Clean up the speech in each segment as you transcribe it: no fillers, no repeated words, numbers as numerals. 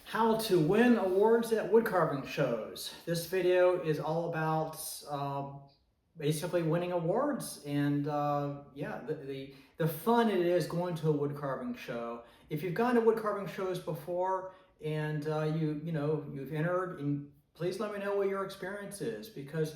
How to win awards at woodcarving shows. This video is all about basically winning awards and yeah, the fun it is going to a woodcarving show. If you've gone to woodcarving shows before and you've entered, and please let me know what your experience is, because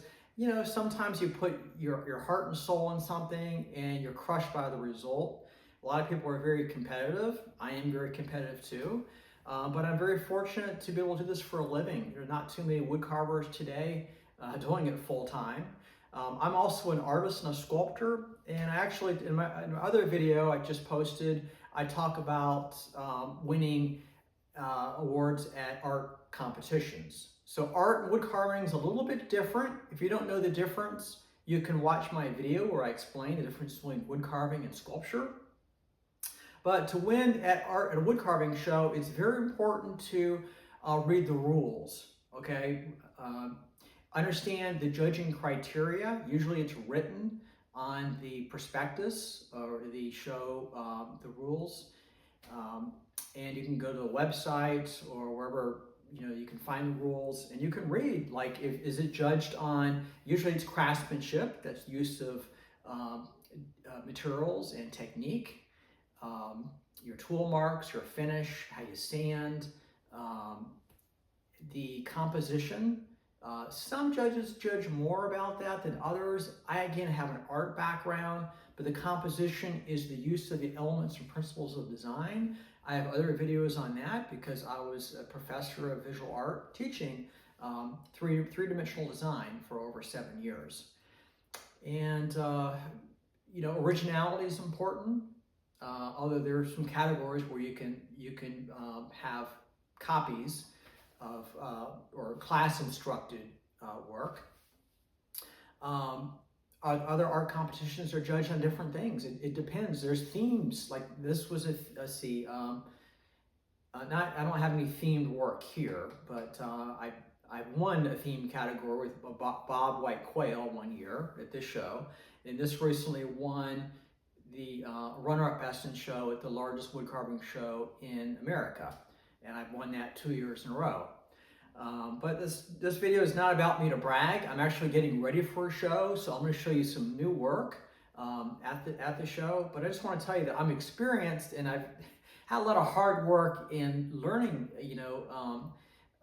sometimes you put your heart and soul in something and you're crushed by the result. A lot of people are very competitive. I am very competitive too. But I'm very fortunate to be able to do this for a living. There are not too many wood carvers today doing it full time. I'm also an artist and a sculptor, and I actually, in my other video I just posted, I talk about winning awards at art competitions. So art and wood carving is a little bit different. If you don't know the difference, you can watch my video where I explain the difference between wood carving and sculpture. But to win at a wood carving show, it's very important to read the rules. Okay, understand the judging criteria. Usually, it's written on the prospectus or the show, the rules, and you can go to the website or wherever you can find the rules, and you can read. Like, is it judged on? Usually, it's craftsmanship. That's use of materials and technique. Your tool marks, your finish, how you sand, the composition. Some judges judge more about that than others. I, again, have an art background, but the composition is the use of the elements and principles of design. I have other videos on that because I was a professor of visual art teaching three-dimensional design for over 7 years. And, originality is important. Although there are some categories where you can have copies of or class instructed work. Other art competitions are judged on different things. It depends. There's themes. Like this was let's see. I don't have any themed work here, but I won a themed category with Bob White Quail one year at this show, and this recently won the runner-up best in show at the largest woodcarving show in America, and I've won that 2 years in a row. But this video is not about me to brag. I'm actually getting ready for a show, so I'm going to show you some new work at the show. But I just want to tell you that I'm experienced, and I've had a lot of hard work in learning,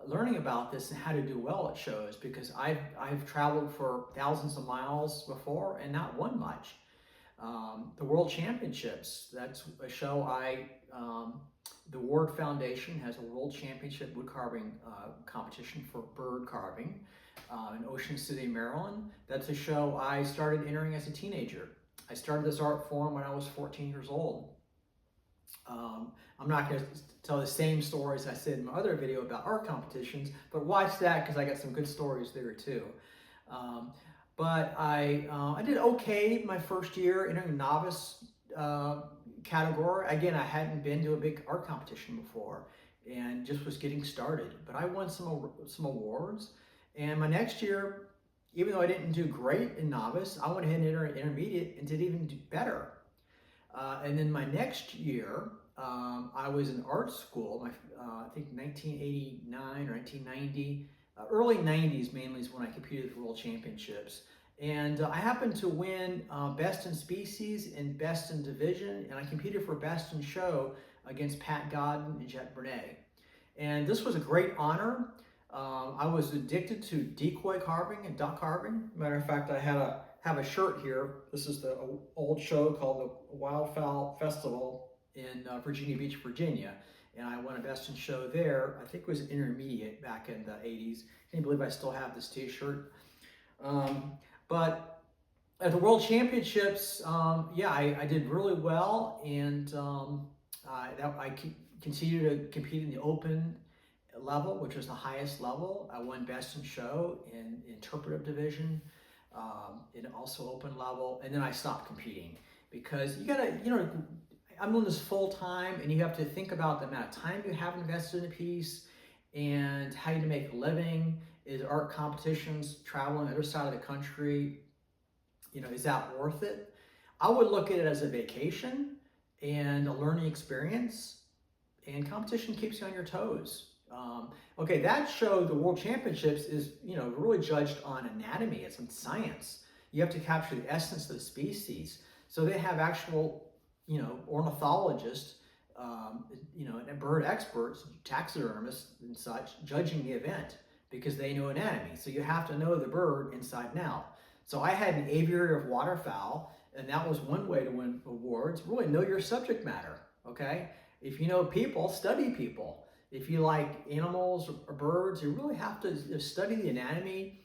learning about this and how to do well at shows, because I've traveled for thousands of miles before and not won much. The World Championships, that's a show the Ward Foundation has a World Championship woodcarving competition for bird carving in Ocean City, Maryland. That's a show I started entering as a teenager. I started this art form when I was 14 years old. I'm not going to tell the same stories I said in my other video about art competitions, but watch that because I got some good stories there too. But I did okay my first year entering novice category. Again, I hadn't been to a big art competition before and just was getting started. But I won some awards. And my next year, even though I didn't do great in novice, I went ahead and entered intermediate and did even better. And then my next year, I was in art school, I think 1989 or 1990. Early 90s mainly is when I competed at the World Championships. And I happened to win Best in Species and Best in Division, and I competed for Best in Show against Pat Godden and Jet Bernay. And this was a great honor. I was addicted to decoy carving and duck carving. Matter of fact, I have a shirt here. This is the old show called the Wildfowl Festival in Virginia Beach, Virginia. And I won a Best in Show there. I think it was intermediate back in the 80s. Can't believe I still have this t-shirt. But at the World Championships, yeah, I did really well, and I continued to compete in the open level, which was the highest level. I won Best in Show in interpretive division, in also open level, and then I stopped competing because you gotta, I'm doing this full time, and you have to think about the amount of time you have invested in a piece and how you make a living. Is art competitions, traveling the other side of the country, is that worth it? I would look at it as a vacation and a learning experience, and competition keeps you on your toes. Okay, that show, the World Championships, is really judged on anatomy. It's on science. You have to capture the essence of the species. So they have actual, ornithologists, and bird experts, taxidermists and such, judging the event because they know anatomy. So you have to know the bird inside and out. So I had an aviary of waterfowl, and that was one way to win awards. Really know your subject matter, okay? If you know people, study people. If you like animals or birds, you really have to study the anatomy.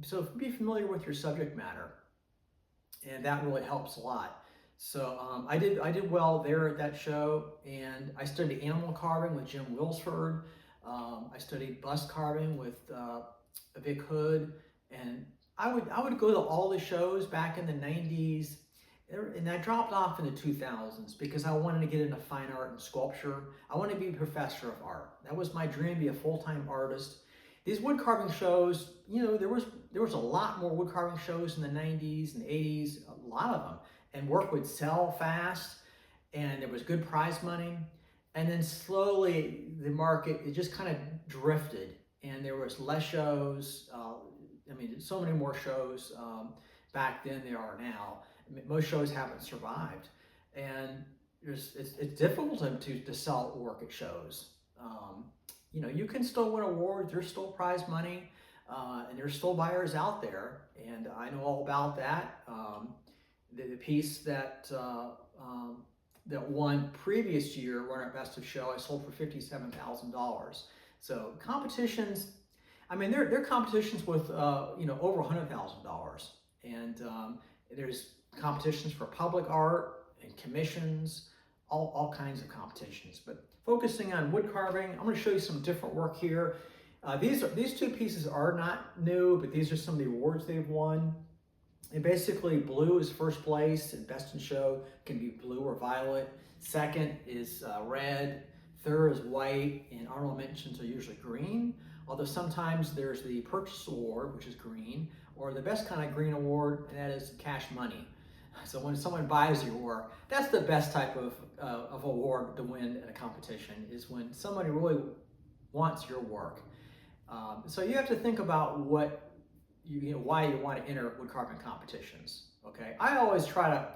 So be familiar with your subject matter, and that really helps a lot. So I did well there at that show, and I studied animal carving with Jim Wilsford. I studied bust carving with Vic Hood, and I would go to all the shows back in the 90s, and I dropped off in the 2000s because I wanted to get into fine art and sculpture. I wanted to be a professor of art. That was my dream, be a full-time artist. These wood carving shows, there was a lot more wood carving shows in the 90s and 80s, a lot of them, and work would sell fast, and there was good prize money. And then slowly the market, it just kind of drifted, and there was less shows. So many more shows back then there are now. Most shows haven't survived, and it's difficult to sell work at shows. You can still win awards. There's still prize money, and there's still buyers out there, and I know all about that. The piece that won previous year, Runner Best of Show, I sold for $57,000. So competitions, they're competitions with over $100,000, and there's competitions for public art and commissions, all kinds of competitions. But focusing on wood carving, I'm going to show you some different work here. These two pieces are not new, but these are some of the awards they've won. And basically, blue is first place, and best in show can be blue or violet. Second is red. Third is white, and honorable mentions are usually green. Although sometimes there's the purchase award, which is green, or the best kind of green award, and that is cash money. So when someone buys your work, that's the best type of award to win in a competition, is when somebody really wants your work. So you have to think about why you want to enter wood carving competitions. Okay, I always try to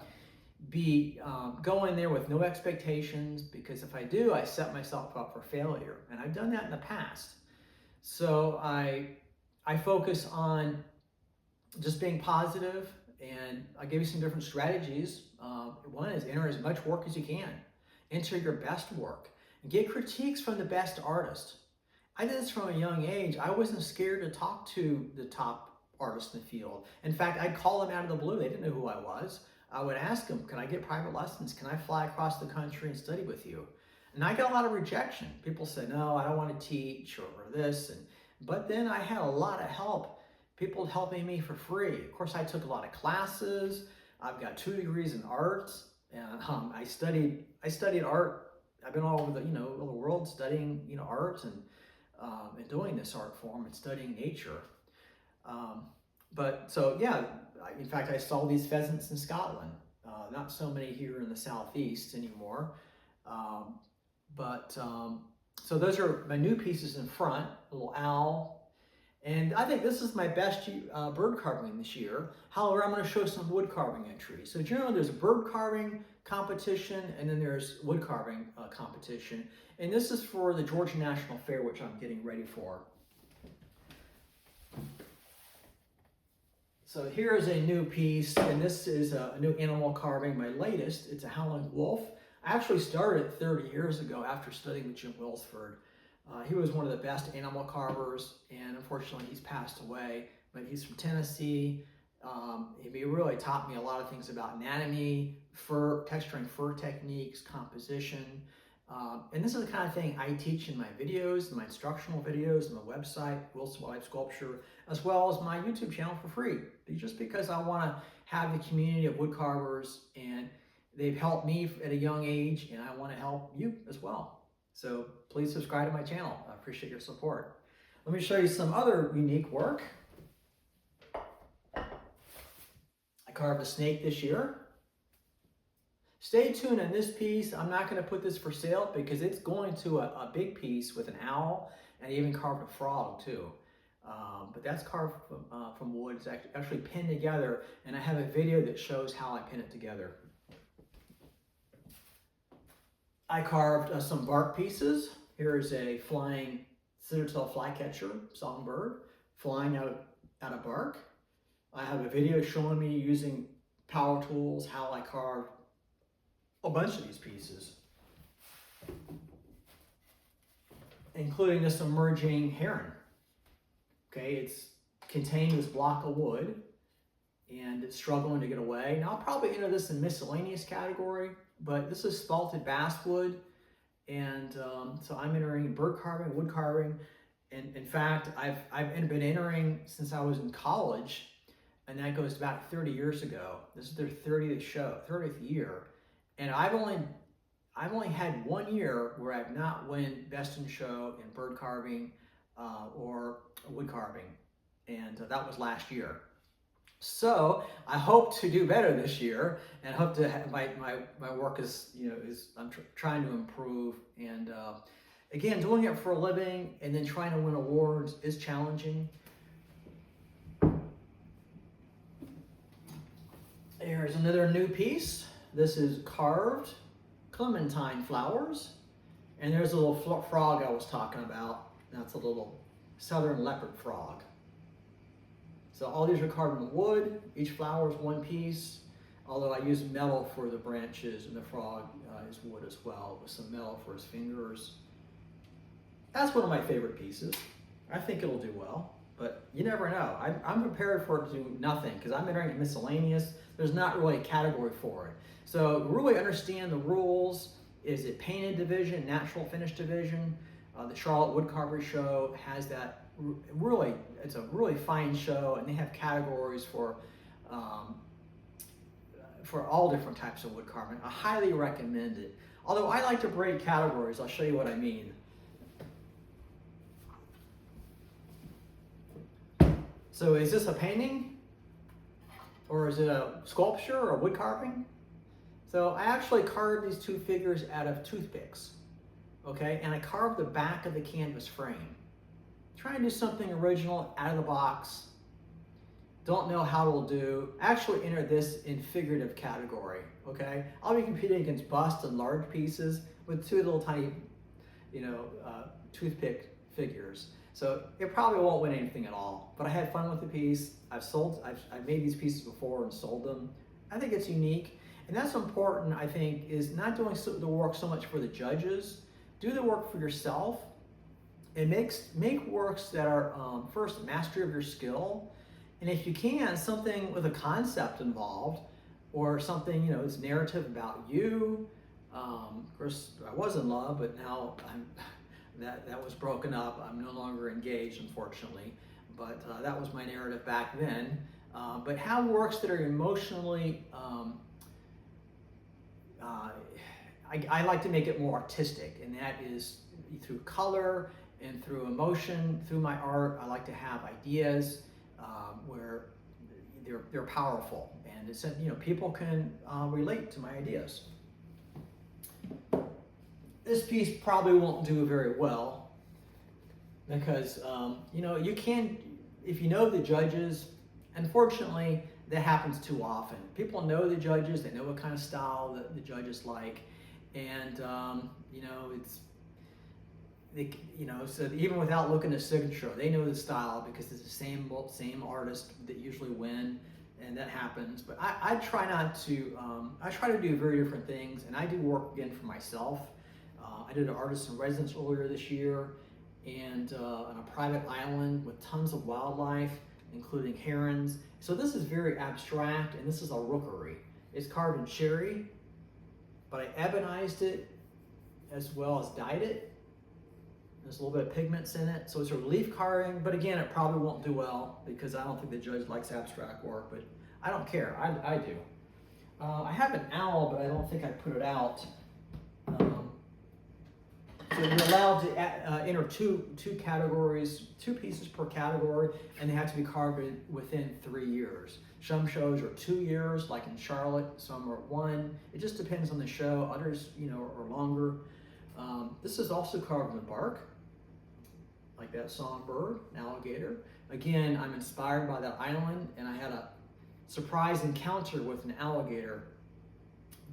go in there with no expectations, because if I do, I set myself up for failure, and I've done that in the past. So I focus on just being positive, and I give you some different strategies. One is enter as much work as you can. Enter your best work. And get critiques from the best artists. I did this from a young age. I wasn't scared to talk to the top artists in the field. In fact, I'd call them out of the blue. They didn't know who I was. I would ask them, can I get private lessons? Can I fly across the country and study with you? And I got a lot of rejection. People said, no, I don't want to teach, or this. But then I had a lot of help. People helping me for free. Of course, I took a lot of classes. I've got 2 degrees in arts, and I studied art. I've been all over the world studying art and doing this art form and studying nature. In fact, I saw these pheasants in Scotland. Not so many here in the southeast anymore. So those are my new pieces in front, a little owl. And I think this is my best bird carving this year. However, I'm going to show some wood carving entries. So generally there's a bird carving competition, and then there's wood carving competition. And this is for the Georgia National Fair, which I'm getting ready for. So here is a new piece, and this is a new animal carving, my latest. It's a howling wolf. I actually started 30 years ago after studying with Jim Wilsford. He was one of the best animal carvers, and unfortunately he's passed away, but he's from Tennessee. He really taught me a lot of things about anatomy, texturing fur techniques, composition. And this is the kind of thing I teach in my videos, my instructional videos, on the website, Wilson Wildlife Sculpture, as well as my YouTube channel for free. Just because I want to have the community of wood carvers, and they've helped me at a young age, and I want to help you as well. So please subscribe to my channel. I appreciate your support. Let me show you some other unique work. I carved a snake this year. Stay tuned on this piece. I'm not going to put this for sale because it's going to a big piece with an owl, and I even carved a frog too. But that's carved from wood. It's actually pinned together, and I have a video that shows how I pin it together. I carved some bark pieces. Here is a flying scissor-tail flycatcher songbird flying out of bark. I have a video showing me using power tools how I carved a bunch of these pieces, including this emerging heron. Okay, it's contained this block of wood and it's struggling to get away. Now I'll probably enter this in miscellaneous category, but this is spalted basswood, and so I'm entering bird carving, wood carving, and in fact I've been entering since I was in college, and that goes back 30 years ago. This is their 30th year. And I've only had 1 year where I've not won best in show in bird carving or wood carving, and that was last year. So I hope to do better this year, and hope to have my work is I'm trying to improve. And again, doing it for a living and then trying to win awards is challenging. Here's another new piece. This is carved clementine flowers. And there's a little frog I was talking about. That's a little southern leopard frog. So all these are carved in wood. Each flower is one piece, although I use metal for the branches, and the frog is wood as well, with some metal for his fingers. That's one of my favorite pieces. I think it'll do well, but you never know. I'm prepared for it to do nothing because I'm entering miscellaneous. There's not really a category for it. So really understand the rules. Is it painted division, natural finish division? The Charlotte Woodcarver Show has that. Really, it's a really fine show, and they have categories for all different types of wood carving. I highly recommend it. Although I like to break categories. I'll show you what I mean. So is this a painting? Or is it a sculpture or wood carving? So I actually carved these two figures out of toothpicks, okay? And I carved the back of the canvas frame. Try and do something original, out of the box. Don't know how it'll do. Actually enter this in figurative category, okay? I'll be competing against bust and large pieces with two little tiny, toothpick figures. So it probably won't win anything at all, but I had fun with the piece. I've made these pieces before and sold them. I think it's unique, and that's important. I think is not doing the work so much for the judges. Do the work for yourself, and make works that are first mastery of your skill, and if you can, something with a concept involved, or something it's narrative about you. Of course, I was in love, but now that was broken up. I'm no longer engaged, unfortunately, but that was my narrative back then. But have works that are emotionally, I like to make it more artistic, and that is through color and through emotion. Through my art, I like to have ideas where they're powerful, and it's people can relate to my ideas. This piece probably won't do very well because you can, if you know the judges. Unfortunately, that happens too often. People know the judges; they know what kind of style the judges like, and so even without looking at signature, they know the style because it's the same artist that usually win, and that happens. But I try not to. I try to do very different things, and I do work again for myself. I did an artist in residence earlier this year, and on a private island with tons of wildlife, including herons. So this is very abstract, and this is a rookery. It's carved in cherry, but I ebonized it as well as dyed it. There's a little bit of pigments in it, so it's a relief carving, but again, it probably won't do well because I don't think the judge likes abstract work, but I don't care, I do. I have an owl, but I don't think I put it out. So you're allowed to enter two categories, 2 pieces per category, and they have to be carved within 3 years. Some shows are 2 years, like in Charlotte. Some are 1. It just depends on the show. Others, are longer. This is also carved in the bark, like that songbird, an alligator. Again, I'm inspired by that island, and I had a surprise encounter with an alligator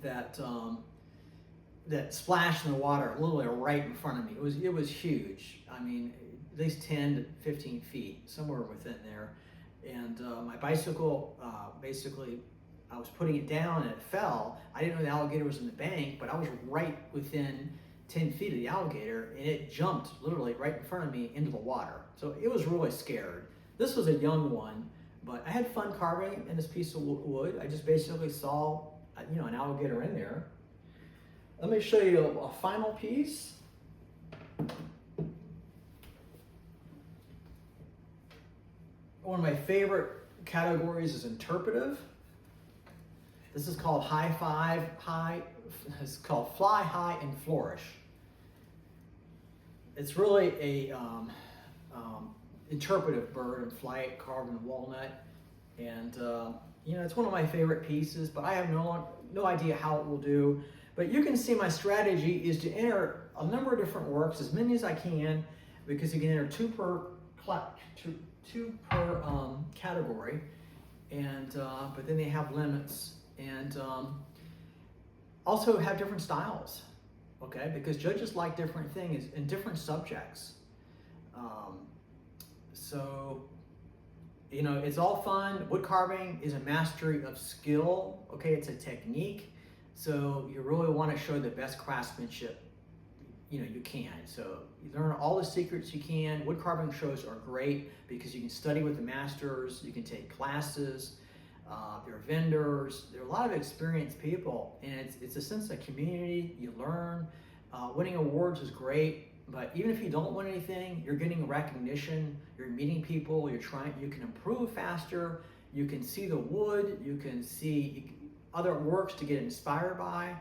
that splashed in the water, literally right in front of me. It was huge. I mean, at least 10 to 15 feet, somewhere within there. And my bicycle, basically, I was putting it down and it fell. I didn't know the alligator was in the bank, but I was right within 10 feet of the alligator, and it jumped literally right in front of me into the water. So it was really scared. This was a young one, but I had fun carving in this piece of wood. I just basically saw, an alligator in there. Let me show you a final piece. One of my favorite categories is interpretive. This is called it's called Fly High and Flourish. It's really a interpretive bird in flight, carved in walnut, and it's one of my favorite pieces. But I have no idea how it will do. But you can see my strategy is to enter a number of different works, as many as I can, because you can enter two per category, and but then they have limits, and also have different styles, okay? Because judges like different things in different subjects. So, it's all fun. Wood carving is a mastery of skill, okay? It's a technique. So you really want to show the best craftsmanship, you can. So you learn all the secrets you can. Wood carving shows are great because you can study with the masters, you can take classes, there are vendors, there are a lot of experienced people, and it's a sense of community. You learn. Winning awards is great, but even if you don't win anything, you're getting recognition, you're meeting people, you can improve faster, you can see the wood, you can see other works to get inspired by.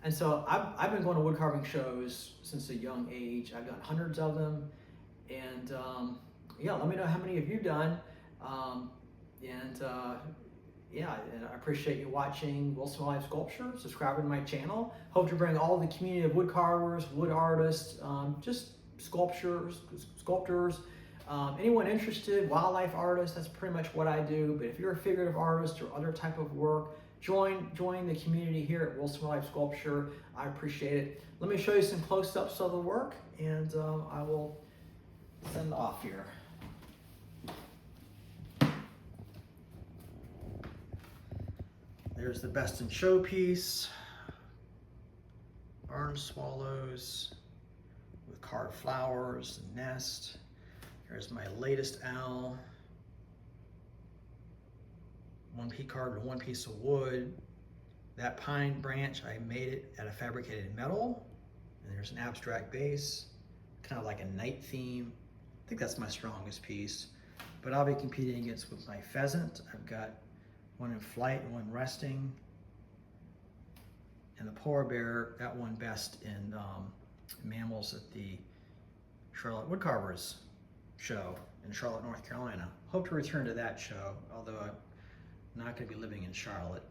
And so I've been going to wood carving shows since a young age. I've done hundreds of them. And let me know how many of you've done. And I appreciate you watching Wilson Live Sculpture, subscribing to my channel. Hope to bring all the community of wood carvers, wood artists, just sculptors, anyone interested, wildlife artists, that's pretty much what I do. But if you're a figurative artist or other type of work, join the community here at Wilson Live Sculpture. I appreciate it. Let me show you some close-ups of the work, and I will send off here. There's the best in show piece, barn swallows with carved flowers, nest. Here's my latest owl. He carved one piece of wood. That pine branch, I made it out of fabricated metal. And there's an abstract base, kind of like a night theme. I think that's my strongest piece. But I'll be competing against with my pheasant. I've got one in flight and one resting. And the polar bear got one best in mammals at the Charlotte Woodcarvers show in Charlotte, North Carolina. Hope to return to that show, although I'm not going to be living in Charlotte.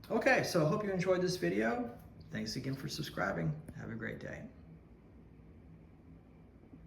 Okay, so I hope you enjoyed this video. Thanks again for subscribing. Have a great day.